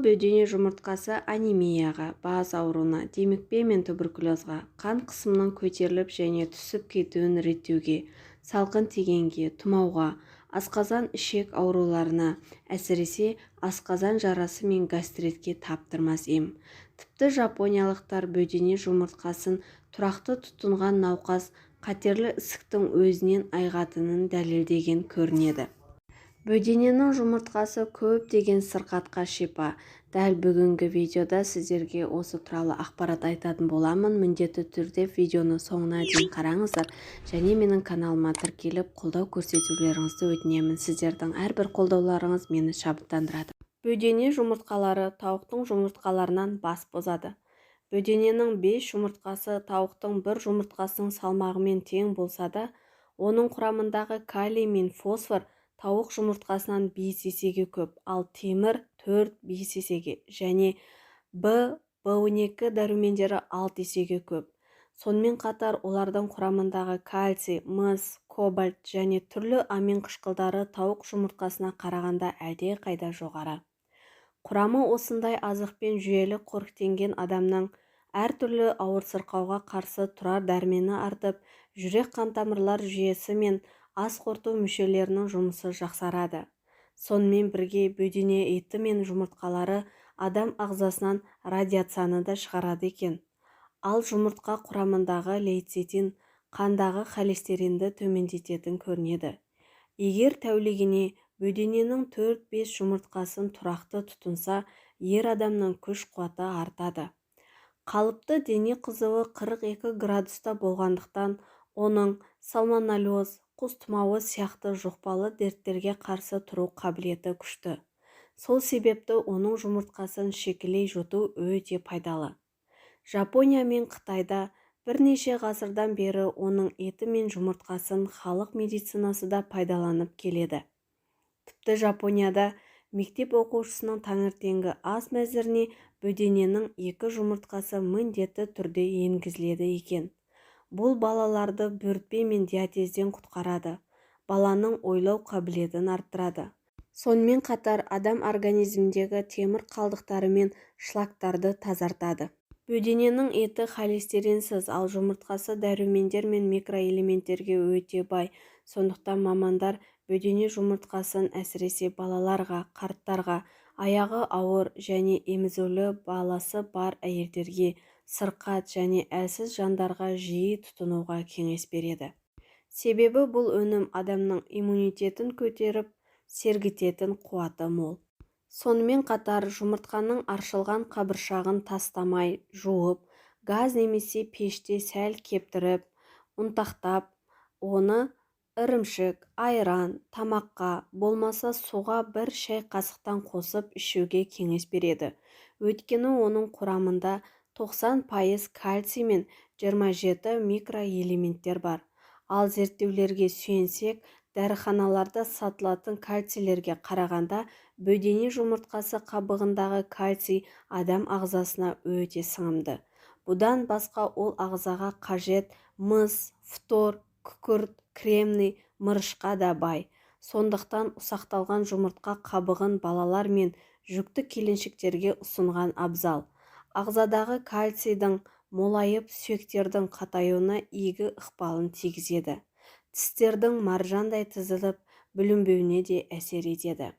бөдене жұмыртқасы анемияға, бас ауруына, демікпе мен туберкулезға, қан қысымының көтеріліп және түсіп кетуін реттеуге, салқын тигенге, тұмауға, асқазан ішек ауруларына, әсіресе асқазан жарасы мен гастритке таптырмас ем. Тіпті жапониялықтар бөдене жұмыртқасын тұрақты тұтынған науқас қатерлі ісіктің өзінен айығатынын дәлелдеген көрінеді. Бөдененің жұмыртқасы көптеген сырқатқа шипа. Дәл бүгінгі видеода сіздерге осы туралы ақпарат айтатын боламын. Міндетті түрде видеоны соңына дейін қараңыздар және менің каналыма тіркеліп қолдау көрсетулеріңізді өтінемін. Сіздердің әрбір қолдауларыңыз мені шабыттандырады. Бөдене жұмыртқалары тауықтың жұмыртқаларынан бас бозады. Бөдененің 5 жұмыртқасы тауықтың 1 жұмыртқасының салмағымен тең болса да, оның құрамындағы калий мен фосфор тауық жұмыртқасынан 5 есеге көп, ал темір 4-5 есеге және В12 дәрумендері 6 есеге көп. Сонымен қатар олардың құрамындағы кальций, мыс, кобальт және түрлі амин қышқылдары тауық жұмыртқасына қарағанда әлдеқайда жоғары. Құрамы осындай азықпен жүйелі қоректенген адамның әртүрлі ауыр сырқауға қарсы тұрар дәрмені артып, жүрек қан-тамырлар жүйесі мен ас қорыту мүшелерінің жұмысы жақсарады. Сонымен бірге бөдене еті мен жұмыртқалары адам ағзасынан радиацияны да шығарады екен. Ал жұмыртқа құрамындағы лейцитин қандағы холестеринді төмендететін көрінеді. Егер тәулігіне бөдененің 4-5 жұмыртқасын тұрақты тұтынса, ер адамның күш-қуаты артады. Қалыпты дене қызуы 42 градуста болғандықтан, оның сальмонеллез, құс тұмауы сияқты жұқпалы дерттерге қарсы тұру қабілеті күшті. Сол себепті оның жұмыртқасын шекелей жұту өте пайдалы. Жапония мен Қытайда бірнеше ғасырдан бері оның еті мен жұмыртқасын халық медицинасы да пайдаланып келеді. Тіпті Жапонияда мектеп оқушысының таңертеңгі ас мәзіріне бөдененің 2 жұмыртқасы міндетті түрде енгізіледі екен. Бұл балаларды бөртпе мен диатезден құтқарады, баланың ойлау қабілетін арттырады. Сонымен қатар адам организмдегі темір қалдықтары мен шлактарды тазартады. Бөдененің еті холестеринсіз, ал жұмыртқасы дәрумендер мен микроэлементтерге өте бай. Сондықтан мамандар бөдене жұмыртқасын әсіресе балаларға, қарттарға, аяғы ауыр және емізулі баласы бар әйелдерге, сырқат және әлсіз жандарға жиі тұтынуға кеңес береді. Себебі бұл өнім адамның иммунитетін көтеріп, сергітетін қуаты мол. Сонымен қатар жұмыртқаның аршылған қабыршағын тастамай, жуып, газ немесе пеште сәл кептіріп, ұнтақтап, оны ірімшік, айран, тамаққа, болмаса суға 1 шай қасықтан қосып ішуге кеңес береді. Өйткені оның құрамында 90% кальций мен 27 микроэлементтер бар. Ал зерттеулерге сүйенсек, дәріханаларда сатылатын кальцийлерге қарағанда бөдене жұмыртқасы қабығындағы кальций адам ағзасына өте сіңімді. Бұдан басқа ол ағзаға қажет мыс, фтор, күкірт, кремний, мырышқа да бай. Сондықтан ұсақталған жұмыртқа қабығын балалар мен жүкті келіншектерге ұсынған абзал. Ағзадағы кальцийдің молайып сүйектердің қатаюына игі ықпалын тигізеді. Тістердің маржандай тізіліп, бүлінбеуіне де әсер етеді.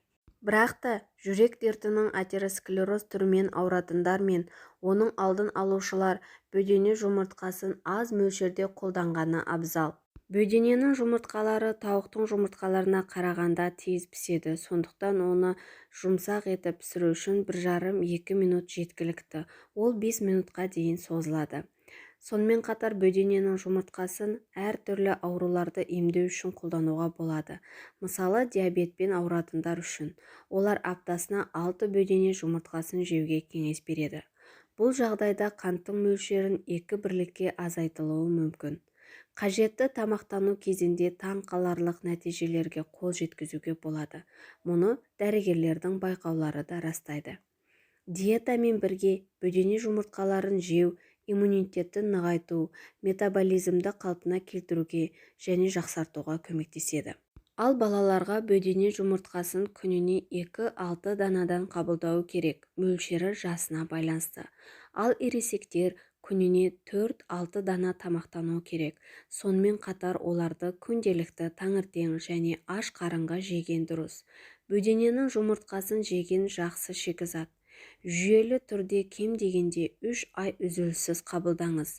Бірақ та жүрек дертінің атеросклероз түрімен ауыратындар мен оның алдын алушылар бөдене жұмыртқасын аз мөлшерде қолданғаны абзал. Бөдененің жұмыртқалары тауықтың жұмыртқаларына қарағанда тез піседі, сондықтан оны жұмсақ етіп пісіру үшін 1,5-2 минут жеткілікті. Ол 5 минутқа дейін созылады. Сонымен қатар бөдененің жұмыртқасын әртүрлі ауруларды емдеу үшін қолдануға болады. Мысалы, диабетпен ауыратындар үшін. Олар аптасына 6 бөдене жұмыртқасын жеуге кеңес береді. Бұл жағдайда қанттың мөлшерін 2 бірлікке азайтылуы мүмкін. Қажетті тамақтану кезінде таң қаларлық нәтижелерге қол жеткізуге болады. Мұны дәрігерлердің байқаулары да растайды. Диетамен бірге бөдене жұмыртқаларын жеу иммунитетті нығайту, метаболизмді қалпына келтіруге және жақсартуға көмектеседі. Ал балаларға бөдене жұмыртқасын күніне 2-6 данадан қабылдау керек, мөлшері жасына байланысты. Ал ересектер күніне 4-6 дана тамақтану керек. Сонымен қатар оларды күнделікті таңертең және аш қарынға жеген дұрыс. Бөдененің жұмыртқасын жеген жақсы шикізат. Жүйелі түрде кем дегенде 3 ай үзіліссіз қабылдаңыз.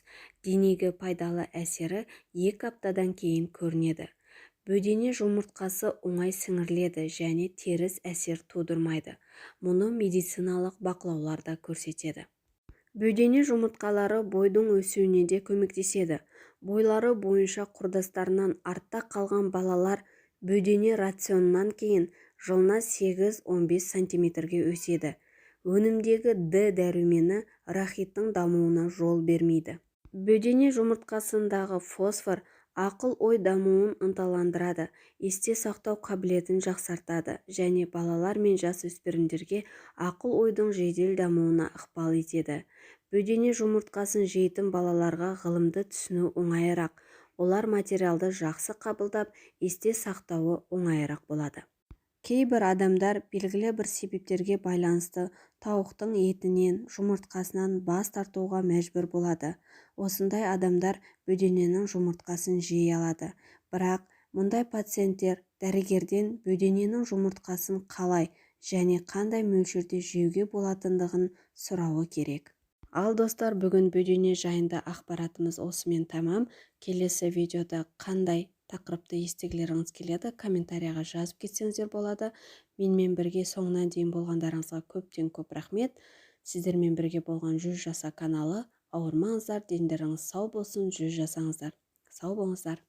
Денеге пайдалы әсері 2 аптадан кейін көрінеді. Бөдене жұмыртқасы оңай сіңіріледі және теріс әсер тудырмайды. Мұны медициналық бақылаулар да көрсетеді. Бөдене жұмыртқалары бойдың өсуіне де көмектеседі. Бойлары бойынша құрдастарынан артта қалған балалар бөдене рационынан кейін жылына 8-15 сантиметрге өседі. Өнімдегі Д дәрумені рахиттың дамуына жол бермейді. Бөдене жұмыртқасындағы фосфор ақыл-ой дамуын ынталандырады, есте сақтау қабілетін жақсартады және балалар мен жасөспірімдерге ақыл-ойдың жедел дамуына ықпал етеді. Бөдене жұмыртқасын жейтін балаларға ғылымды түсіну оңайырақ, олар материалды жақсы қабылдап, есте сақтауы оңайырақ болады. Кейбір адамдар белгілі бір себептерге байланысты тауықтың етінен, жұмыртқасынан бас тартуға мәжбүр болады. Осындай адамдар бөдененің жұмыртқасын жей алады. Бірақ мұндай пациенттер дәрігерден бөдененің жұмыртқасын қалай және қандай мөлшерде жеуге болатындығын сұрауы керек. Ал достар, бүгін бөдене жайында ақпаратымыз осымен тамам. Келесі видеода қандай тақырыпты естігілеріңіз келеді, комментарияға жазып кетсеңіздер болады. Менімен бірге соңына дейін болғандарыңызға көптен көп рахмет. Сіздермен бірге болған 100 жаса каналы. Ауырмаңыздар, дендеріңіз сау болсын, 100 жасаңыздар. Сау болыңыздар.